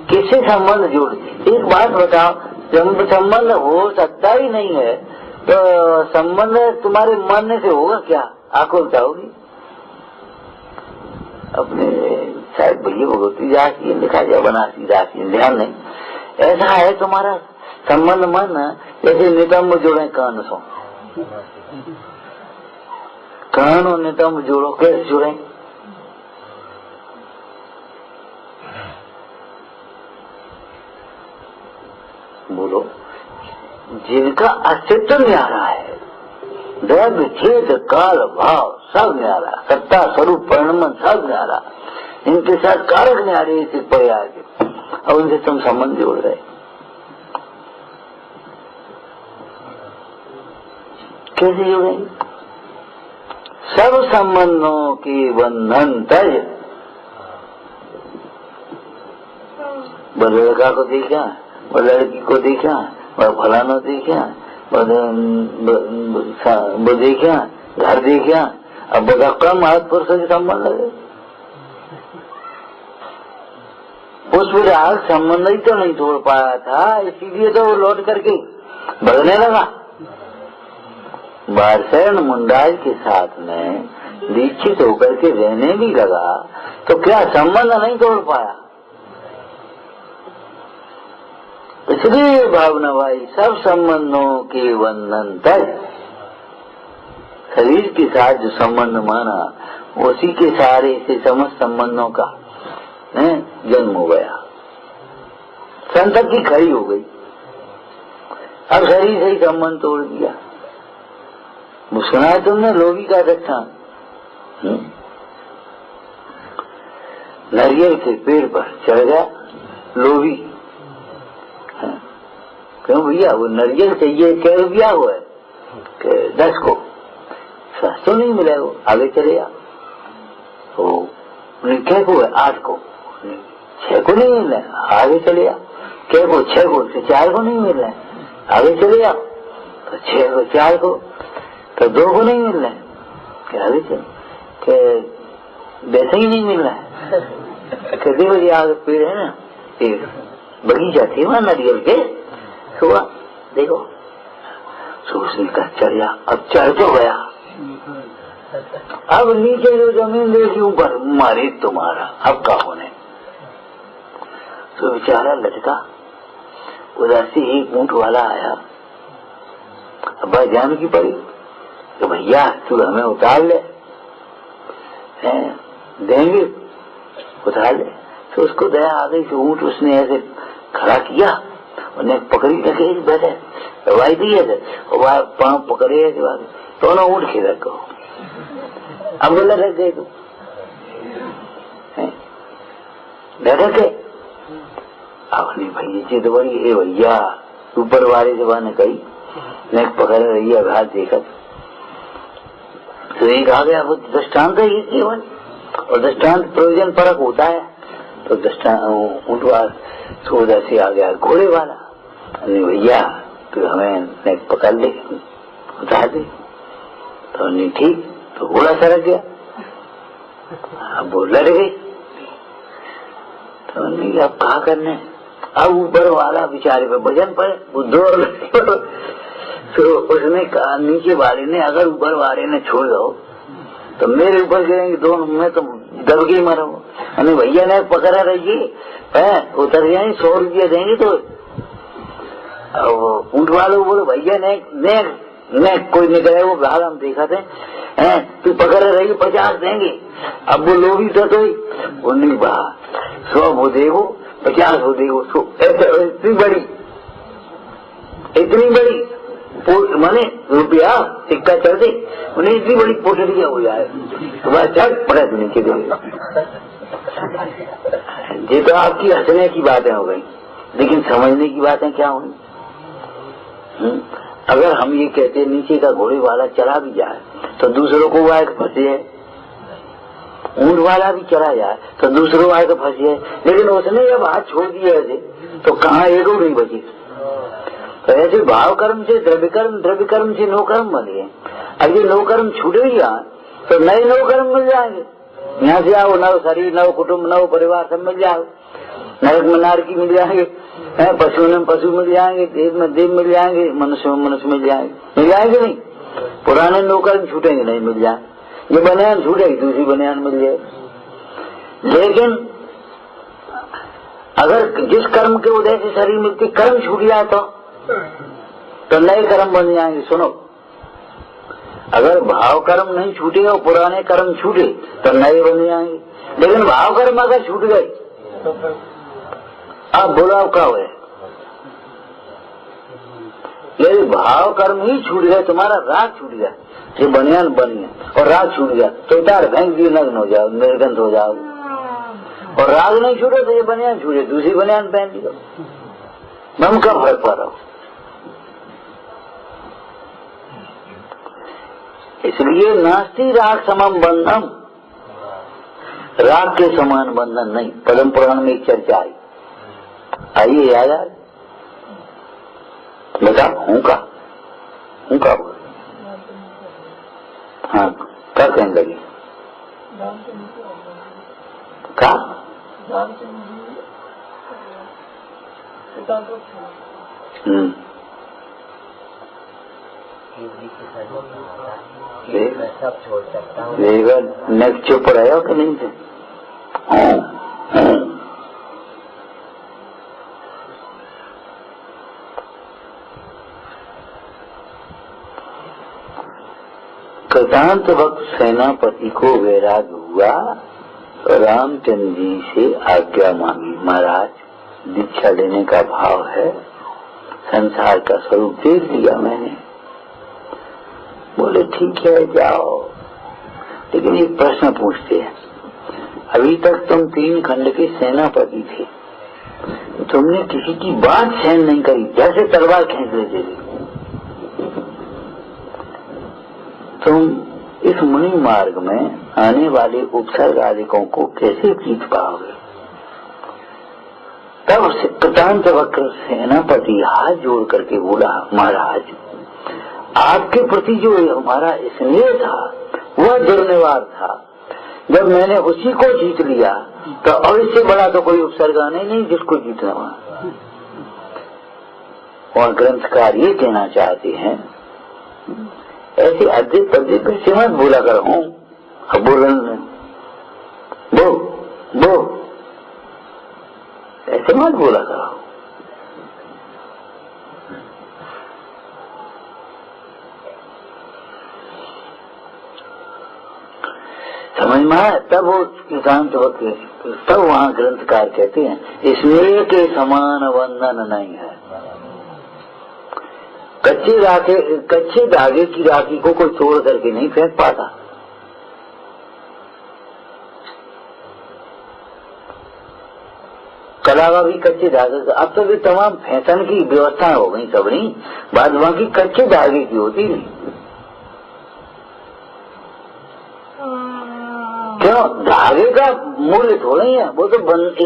किससे संबंध जोड़? एक बात बताओ, जब संबंध हो सकता ही नहीं है तो संबंध तुम्हारे मन से होगा क्या? आंखों बताओगी अपने, शायद भैया भगवती जाती लिखा जाए बनाती जाती, ध्यान नहीं। ऐसा है तुम्हारा संबंध मन, जैसे नितंब जोड़े कान सो, कान और नितंब जोड़ो, कैसे जुड़े? बोलो, जिनका अस्तित्व न्यारा है, द्रव्य छेद काल भाव सब न्यारा, सत्ता स्वरूप परिणमन सब न्यारा, इनके साथ कारक न्यारे से पड़े आगे, और उनसे तुम संबंध जोड़ रहे। कैसे जोड़ेंगे? सब संबंधों के बंधन तज, वो लड़का को देखा, वो लड़की को देखा, वो फलाना देखा, वो देखा, घर देखा, अब वो कम महापुरुषों के संबंध लगे। उस विराग संबंध ही तो नहीं तोड़ पाया था, इसीलिए तो वो लौट करके भगने लगा। बारसैन मुंडाज के साथ में दीक्षित होकर के रहने भी लगा, तो क्या संबंध नहीं तोड़ पाया। इसलिए भावना भाई, सब संबंधों के बंधन तक शरीर के साथ जो संबंध माना, उसी के सहारे से समस्त संबंधों का जन्म हो गया, संतक की खड़ी हो गई। अब शरीर से ही संबंध तोड़ दिया। वो सुना है तुमने लोभी का दृष्टांत? नारियल के पेड़ पर चढ़ गया लोभी। क्यों भैया, वो नारियल चाहिए, क्या रुपया हुआ है? 10 को। सस्ता नहीं मिला, वो आगे चले गया। क्या को है? 8 को। 6 को नहीं मिल रहा है, आगे चले गया। क्या को? 6 को से 4 को नहीं मिल रहा है, आगे चले गया। तो 6 को 4 को, तो 2 को नहीं मिल रहा है, क्या आगे चले, वैसे ही नहीं मिल रहा है। कहते बड़ी आगे पेड़ है ना, पेड़ बगीचा थे वहां नारियल के, सुबह देखो सोचने का चढ़ गया। अब चढ़ तो गया, अब नीचे जो जमीन देखी ऊपर मारे तुम्हारा, अब का होने। तो बेचारा लटका। उधर से एक ऊंट वाला आया, अब जान की पड़ी तो भैया तू हमें उतार ले, देंगे, उतार ले। तो उसको दया आ गई, तो ऊंट उसने ऐसे खड़ा किया, उन्हें पकड़ी लगे बैठे दवाई दी है, और पांव पकड़े है, दोनों ऊंट खिला को अब बोला रख गए तू डर के। अब नहीं भैया जी तो बड़ी है भैया, ऊपर वाले जबान कही नेक पकड़ रही है, हाथ देखा तो एक आ गया। वो दृष्टांत है ये केवल, और दृष्टांत प्रयोजन परक होता है। तो दृष्टांत ऊंटवार सोदा से आ गया घोड़े वाला, भैया तो हमें नेक पकड़ ले, उतार दे। तो नहीं ठीक, तो घोड़ा सरक गया। अब वो लड़ गई, तो नहीं अब कहा करने। अब ऊपर वाला बेचारे पे वजन पड़े, वो दौड़ तो उसने कहा नीचे वाले ने, अगर ऊपर वाले ने छोड़ दो तो मेरे ऊपर गिरेंगे दोनों, मैं तो दब के मरो। अरे भैया ने पकड़ा रहिए, उतर जाए, 100 रुपया देंगे। तो ऊंट वालों बोलो भैया ने कोई निकले, वो भाग हम देखा थे, तू पकड़ रही 50 देंगे। अब वो लोभी तो वो नहीं बा 100 वो देगो, 50 वो देगो। इतनी बड़ी माने रुपया सिक्का चल दे, उन्हें इतनी बड़ी पोटलियां हो जाए तो बस चल पड़ा नीचे दे। ये तो आपकी हंसने की बातें हो गई, लेकिन समझने की बातें क्या हुई। अगर हम ये कहते नीचे का घोड़े वाला चला भी जाए तो दूसरों को वाय फंसे है, ऊंट वाला भी चला जाए तो दूसरों वाय फंसे है, लेकिन उसने जब हाथ छोड़ दिया ऐसे तो कहाँ एक नहीं बची। तो ऐसे भाव कर्म से द्रव्य कर्म से नो कर्म बन गए। अब ये नो कर्म छूट गया तो नए नो कर्म मिल जाएंगे। यहाँ से आओ, नव शरीर, नव कुटुंब, नव परिवार सब मिल जाओ। नरक में नारकी मिल जाएंगे, पशु में पशु मिल जाएंगे, देव में देव मिल जाएंगे, मनुष्य में मनुष्य मिल जाएंगे नहीं। पुराने नो कर्म छूटेंगे नहीं, मिल जाए। ये बनियान छूटेगी, दूसरी बनियान मिल जाएगी। लेकिन अगर जिस कर्म के उदय से शरीर मिलती कर्म छूट जाए तो नए कर्म बन जाएंगे। सुनो, अगर भाव कर्म नहीं छूटे और पुराने कर्म छूटे तो नए बन जाएंगे। लेकिन भाव कर्म अगर छूट गए, अब बोला क्या हुआ? यदि भाव कर्म ही छूट गए, तुम्हारा राग छूट गया, ये बनियान बनी है और राग छूट गया तो उतार फेंक दिए, नग्न हो जाओ, निर्गंध हो जाओ। और राग नहीं छूटे तो ये बनियान छूटे, दूसरी बनियान पहन ली। मन का फर्क पा रहा हूं। इसलिए नास्ति राग समम बंधम, राग के समान बंधन नहीं। पद्म पुराण में एक चर्चा आई, आइए याद आ बता हूँ का बोल। हाँ क्या कहने लगी का सब छोड़ सकता हूँ। नेक्स्ट चुप रहे हो कि नहीं थे? कृतांत वक्त सेनापति को वैराग हुआ, रामचंद्र जी से आज्ञा मांगी। महाराज दीक्षा लेने का भाव है, संसार का स्वरूप देख लिया मैंने। बोले ठीक है जाओ, लेकिन एक प्रश्न पूछते हैं। अभी तक तुम 3 खंड के सेनापति थे, तुमने किसी की बात सहन नहीं करी, जैसे तलवार खींच लेते थे। तुम इस मुनि मार्ग में आने वाले उपसर्ग आदिकों को कैसे जीत पाओगे? तब कृतांत वक्र सेनापति हाथ जोड़ करके बोला, महाराज आपके प्रति जो हमारा स्नेह था वह दुर्निवार था। जब मैंने उसी को जीत लिया तो अब इससे बड़ा तो कोई उपसर्ग आने नहीं जिसको जीतना हुआ। और ग्रंथकार ये कहना चाहते हैं, ऐसे अद्भुत पद्य कैसे मत बोला कर हूँ। अब बो ऐसे मत बोला करो। समझ में आया? तब वो किसान तब वहाँ ग्रंथकार कहते हैं स्नेह के समान बंधन नहीं है। कच्चे धागे की राखी को कोई तोड़ करके नहीं फेंक पाता। कलावा भी कच्चे धागे का, अब तो भी तमाम फैशन की व्यवस्था हो गई सबनी, बाद वहाँ की कच्चे धागे की होती थी। क्यों? धागे का मूल्य थोड़ा ही है, वो तो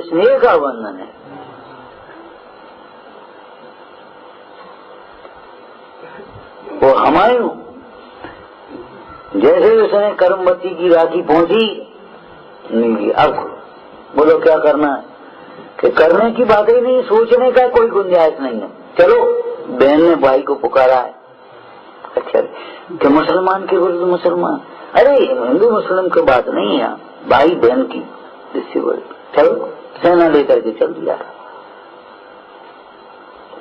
स्नेह का बंधन है। वो हमारे जैसे उसने कर्मवती की राखी पहुंची नहीं, अब बोलो क्या करना है कि करने की बात ही नहीं, सोचने का कोई गुंजाइश नहीं है। चलो बहन ने भाई को पुकारा है, अच्छा कि मुसलमान के विरुद्ध मुसलमान, अरे हिंदू मुस्लिम की बात नहीं है, भाई बहन की जिससे बोले चलो सेना लेकर के चल दिया।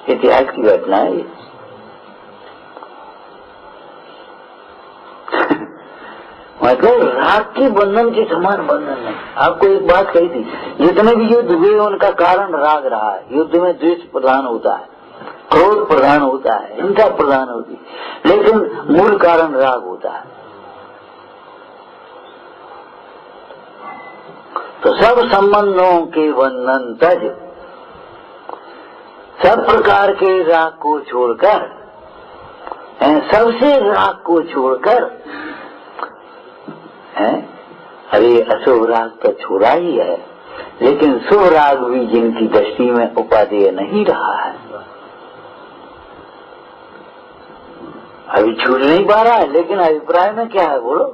इतिहास की घटना है ये। मतलब राग के बंधन के समान बंधन नहीं। आपको एक बात कही थी, जितने भी युद्ध हुए उनका कारण राग रहा है। युद्ध में द्वेष प्रधान होता है, क्रोध प्रधान होता है, हिंसा प्रधान होती है, लेकिन मूल कारण राग होता है। तो सब संबंधों के बंधन तज, सब प्रकार के राग को छोड़कर, सबसे राग को छोड़कर, अरे अशुभ राग तो छोड़ा ही है, लेकिन शुभ राग भी जिनकी दृष्टि में उपादेय नहीं रहा है, अभी छूट नहीं पा रहा है। लेकिन अभिप्राय में क्या है बोलो?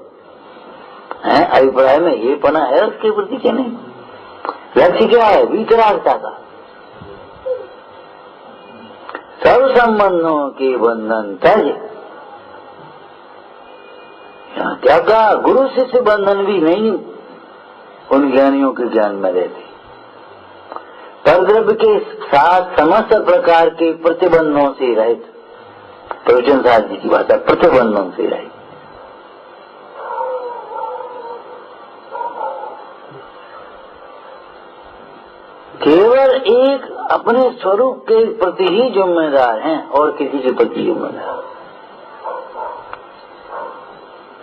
अभिप्राय में ये पना है उसके प्रति क्या नहीं? लक्ष्य क्या है? वीतरागता का। सब संबंधों के बंधन तज, क्या कहा? गुरु शिष्य बंधन भी नहीं उन ज्ञानियों के ज्ञान में रहते। परद्रव्य के साथ समस्त प्रकार के प्रतिबंधों से रहित, प्रवचन साहब जी की बात है, प्रतिबंधों से रहित। केवल एक अपने स्वरूप के प्रति ही जिम्मेदार हैं और किसी के प्रति जिम्मेदार,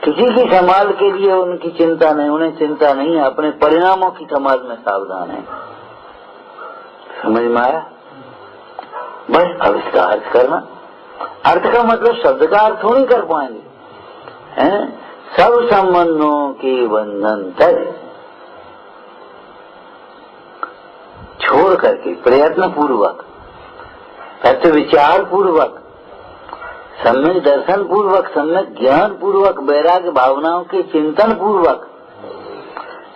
किसी की संभाल के लिए उनकी चिंता नहीं, उन्हें चिंता नहीं है, अपने परिणामों की संभाल में सावधान है। समझ में आया? बस अब इसका अर्थ करना। अर्थ का मतलब शब्द का अर्थ थोड़ी कर पाएंगे, हैं? सब संबंधों के बंधन तक छोड़ करके प्रयत्न पूर्वक, सत्य विचार पूर्वक, सम्यक दर्शन पूर्वक, सम्यक ज्ञान पूर्वक, वैराग्य भावनाओं के चिंतन पूर्वक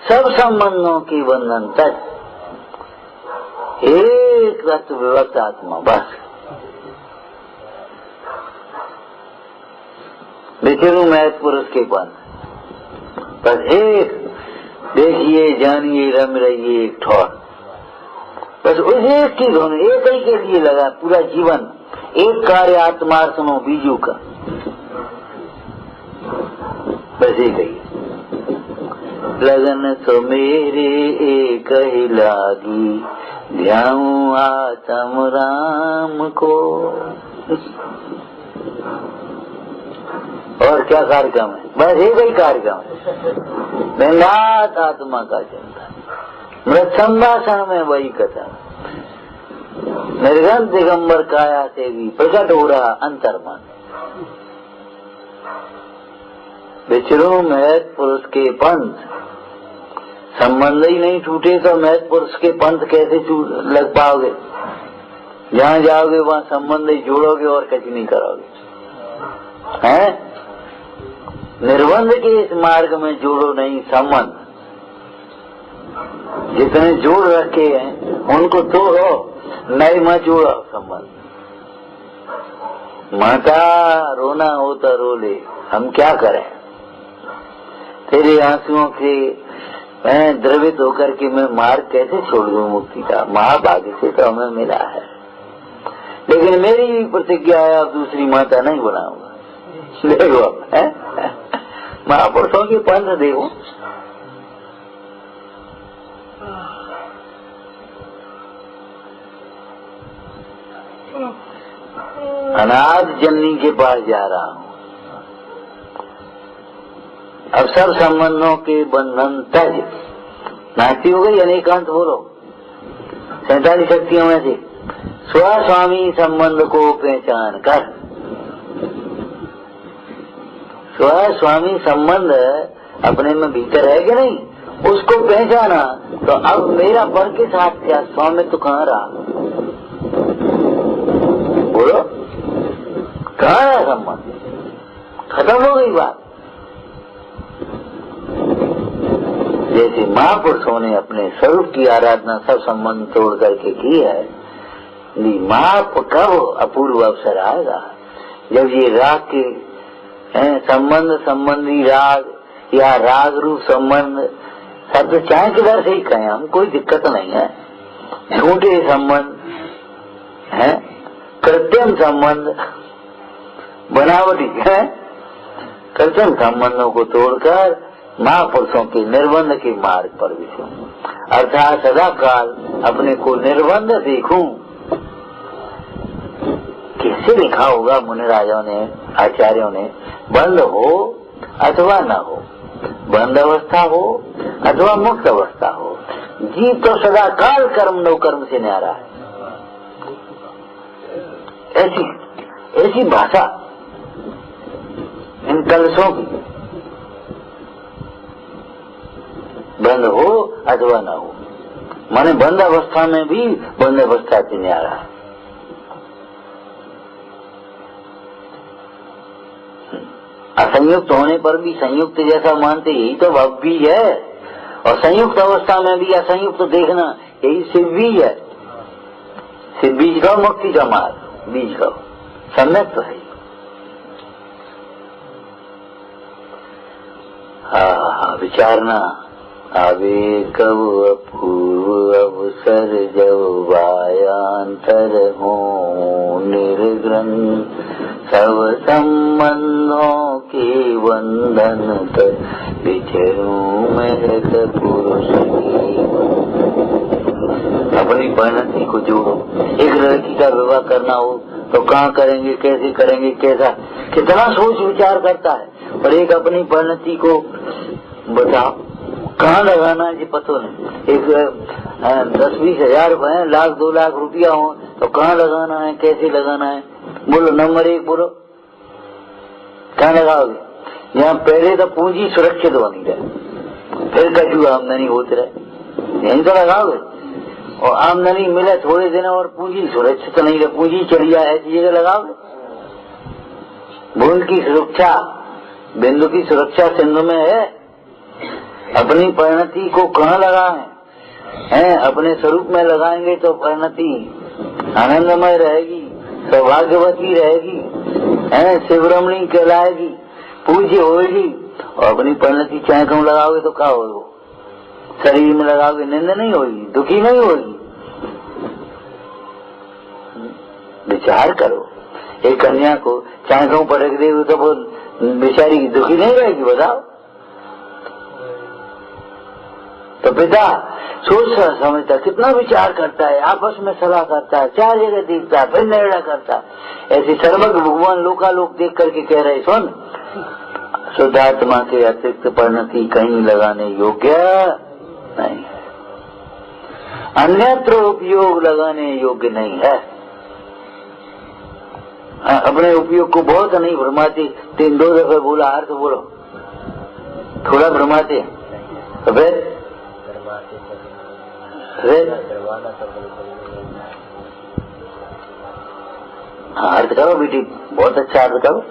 सब संबंधों के बंधन तक एक तत्व विभक्त आत्मा, बस विचरू महत पुरुष के पंथ, बस एक देखिए जानिए रम रहिए एक ठौर, बस उस एक की धुन, एक ही के लिए लगा पूरा जीवन, एक कार्य आत्मार्पणों बीजू का, बस एक ही लगन तो मेरे एक ही लागी, ध्याऊं आत्म राम को। और क्या कार्यक्रम है, बस एक ही कार्यक्रम है, बेंगात आत्मा का चिंतन, मृत संभाषण में वही कथा, निर्गंध दिगंबर काया से भी प्रकट हो रहा अंतर्मन। विचरू महत पुरुष के पंथ, संबंध ही नहीं टूटे तो महत पुरुष के पंथ कैसे लग पाओगे? जहाँ जाओगे वहाँ संबंध ही जोड़ोगे और कुछ नहीं करोगे, हैं? निर्बंध के इस मार्ग में जोड़ो नहीं संबंध, जितने जोड़ रखे हैं उनको तोड़ो, नए मत जोड़ो संबंध। माता रोना हो तो रो ले, हम क्या करें, तेरे आंसुओं के मैं द्रवित होकर के मैं मार्ग कैसे छोड़ दूं मुक्ति का? महाभाग्य से तो हमें मिला है, लेकिन मेरी भी प्रतिज्ञा है अब दूसरी माता नहीं बनाऊंगा। देखो महापुरुषों के पंथ देखो, अनाथ जननी के पास जा रहा हूँ, अब सब संबंधों के बंधन तज, नास्ती हो गई अनेकांत बोलो 47 शक्तियों में से स्वस्वामी संबंध को पहचान कर, स्वस्वामी संबंध अपने में भीतर है कि नहीं, उसको पहचाना तो अब मेरा पर के साथ क्या स्वामित्व तो कहाँ रहा? बोलो कहाँ रहा संबंध? खत्म हो गई बात। जैसे महापुरुषों ने अपने स्वरूप की आराधना सब संबंध तोड़ करके की है, माप कब अपूर्व अवसर आएगा जब ये राग के संबंध संबंधी राग या राग रूप संबंध, शब्द चाहे किधर से ही कहें हम, कोई दिक्कत नहीं है, झूठे संबंध है, कृत्रिम संबंध, बनावटी है, कृत्रिम संबंधों को तोड़कर महापुरुषों के निर्बंध के मार्ग पर विचरूं, अर्थात सदा काल अपने को निर्बंध देखूं। किससे लिखा होगा मुनिराजों ने, आचार्यों ने, बंद हो अथवा न हो, बंद अवस्था हो अथवा मुक्त अवस्था हो, जीव तो सदा काल कर्म नो कर्म से न्यारा है। ऐसी भाषा इन कलशों की, बंद हो अथवा न हो, माने बंद अवस्था में भी बंद अवस्था से न्यारा है। असंयुक्त होने पर भी संयुक्त जैसा मानते, यही तो भव भी है, और संयुक्त अवस्था में भी असंयुक्त देखना यही शिव भी है। शिव बीज का मुक्ति का मार्ग, बीज का सम्यक तो है। विचारना आवे कब अपूर्व अवसर जब वायांतर हो निर्ग्रंथ, सब संबंधों के बंधन तक विचरूं महत पुरुष की। अपनी परिणति को जोड़ो, एक लड़की का विवाह करना हो तो कहाँ करेंगे, कैसे करेंगे, कैसा, कितना सोच विचार करता है, और एक अपनी परिणति को बताओ कहाँ लगाना है, जी पता नहीं। एक 10-20 हजार रुपए, लाख 2 लाख रुपया हो तो कहाँ लगाना है, कैसे लगाना है, बोलो नंबर 1 बोलो, कहाँ लगाओगे? यहाँ पहले तो पूंजी सुरक्षित बनी रहे, फिर कचू आमदनी होती रहे, यही तो लगाओगे। और आमदनी मिले थोड़े दिन और पूंजी सुरक्षित नहीं रहे, पूंजी चली जाए ऐसी जगह लगाओ। बूंद की सुरक्षा, बिंदु की सुरक्षा सिंधु में है। अपनी परिणति को कहाँ लगाएं? हैं अपने स्वरूप में लगाएंगे तो परिणति आनंदमय रहेगी, सौभाग्यवती रहेगी, हैं शिवरमणी कहलाएगी, पूज्य होगी। और अपनी परिणति चाहे कहूँ लगाओगे तो क्या होगा? शरीर में लगाओगे निंद नहीं होगी, दुखी नहीं होगी। विचार करो, एक कन्या को चाहे कहूँ पटक देगी तो वो बेचारी दुखी नहीं रहेगी, बताओ। तो पिता सोच समझता, कितना विचार करता है, आपस में सलाह करता है, चार जगह देखता है, फिर निर्णय करता है। ऐसे सर्वज्ञ भगवान लोकालोक देख करके कह रहे, सुन शुद्धात्मा के अतिरिक्त परिणति कहीं लगाने योग्य नहीं है, अन्यत्र उपयोग लगाने योग्य नहीं है। अपने उपयोग को बहुत नहीं भ्रमाते, 3-2 दफे बोला, अर्थ बोलो, थोड़ा भ्रमाते अर्थ करो बेटी, बहुत अच्छा अर्थ करो।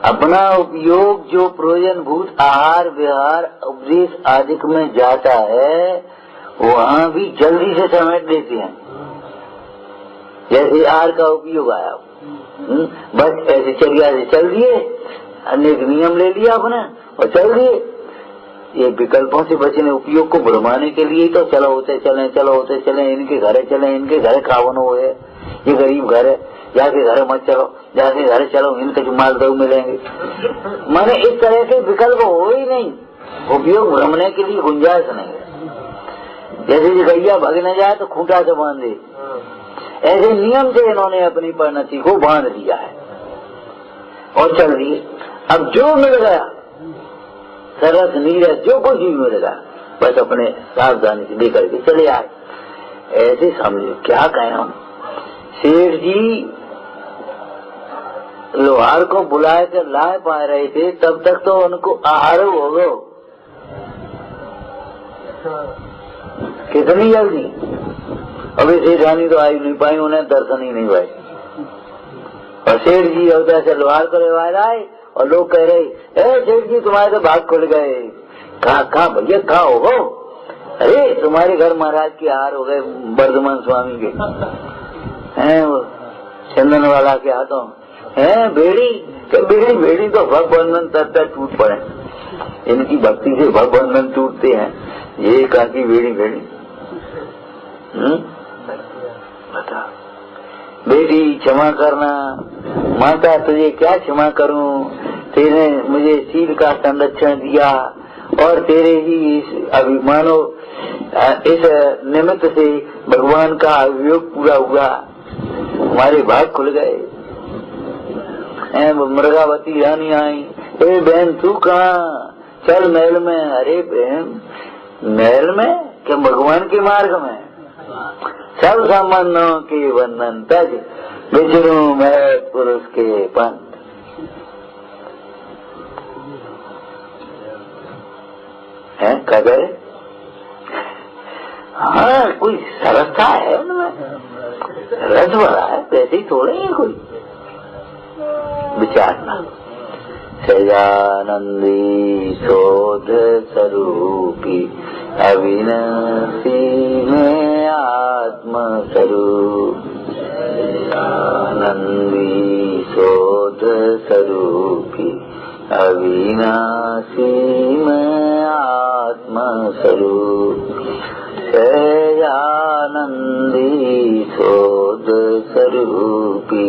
अपना उपयोग जो प्रयोजनभूत आहार विहार उपदेश आदि में जाता है वहाँ भी जल्दी से समेट देते हैं। जैसे आहार का उपयोग आया, बस ऐसे चलिया से चल दिए, अनेक नियम ले लिया अपने और चल दिए। ये विकल्पों से बचने, उपयोग को भरमाने के लिए तो चलो होते चले, चलो होते चले, इनके घरे चले, इनके घरे खावन हो, ये गरीब घर है, जाके घरे मत चलो, जाके घरे चलो, इनके जो माल दो मिलेंगे। माने इस तरह के विकल्प हो ही नहीं, उपयोग भ्रमने के लिए गुंजाइश नहीं है। जैसे गैया भाग न जाए तो खूंटा से बांध दे, ऐसे नियम से इन्होंने अपनी परिणति को बांध दिया है और चल दिए। अब जो मिल गया सरस नीरज जो कुछ भी मिलेगा बस अपने सावधानी से लेकर के चले आए। ऐसे समझे, क्या कहें हम। सेठ जी लोहार को बुलाए कर लाए पा रहे थे, तब तक तो उनको आहार हो गो, कितनी जल्दी। अभी सेठानी तो आई नहीं पाई, उन्हें दर्शन ही नहीं भाई। और सेठ जी अवधा से लोहार को लेवाए आए और लोग कह रहे, ए सेठ जी तुम्हारे तो भाग खुल गए। कहा भैया कहा होगा? अरे तुम्हारे घर महाराज के हार हो गए, वर्धमान स्वामी के हैं, वो चंदन वाला के हाथों है। बेड़ी तो भग बंधन तब टूट पड़े, इनकी भक्ति से भग बंधन टूटते हैं। ये काकी बेड़ी बता बेटी क्षमा करना। माता तुझे क्या क्षमा करूं, तेरे मुझे शील का संरक्षण दिया और तेरे ही इस अभिमानो इस निमित्त से भगवान का अभियोग पूरा हुआ, हमारे भाग खुल गए। मृगावती रानी आई, ए बहन तू कहाँ? चल महल में। अरे बहन महल में क्या, भगवान के मार्ग में। सब संबंधों के बंधन तज विचरूं मैं पुरुष के पंथ। है क्या करे? हाँ कोई सरसता है उनमें, रस भरा है, वैसे ही थोड़े ही कोई विचारना। सजानंदी शोध स्वरूपी अविनाशी में आत्म स्वरूप। आनंदी शोध स्वरूपी अविनाशी में आत्म स्वरूप। आनंदी शोध स्वरूपी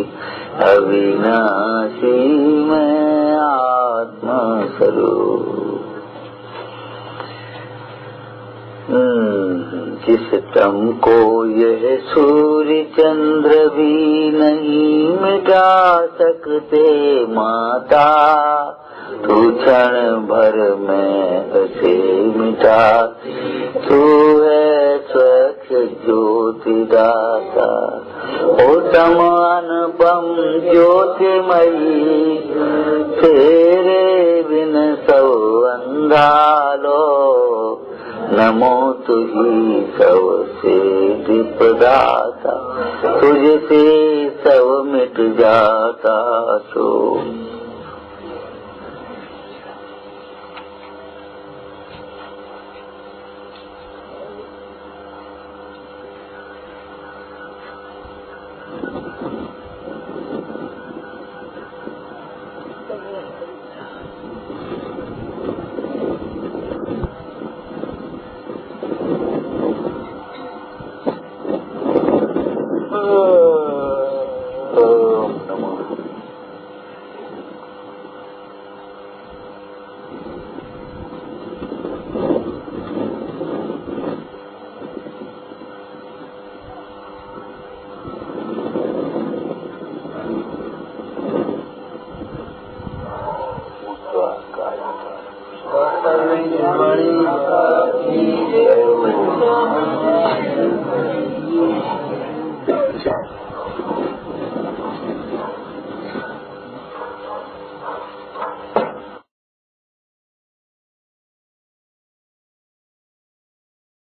अविनाशी में आत्म स्वरूप। जिस तम को यह सूर्य चंद्र भी नहीं मिटा सकते माता, तू क्षण भर में उसे मिटा। तू है स्वच्छ ज्योति दाता, उत्तम अनुपम ज्योतिमयी। तेरे बिन सब अंधालो नमो तुही सबसे विपदाता, तुझसे सब मिट जाता तो।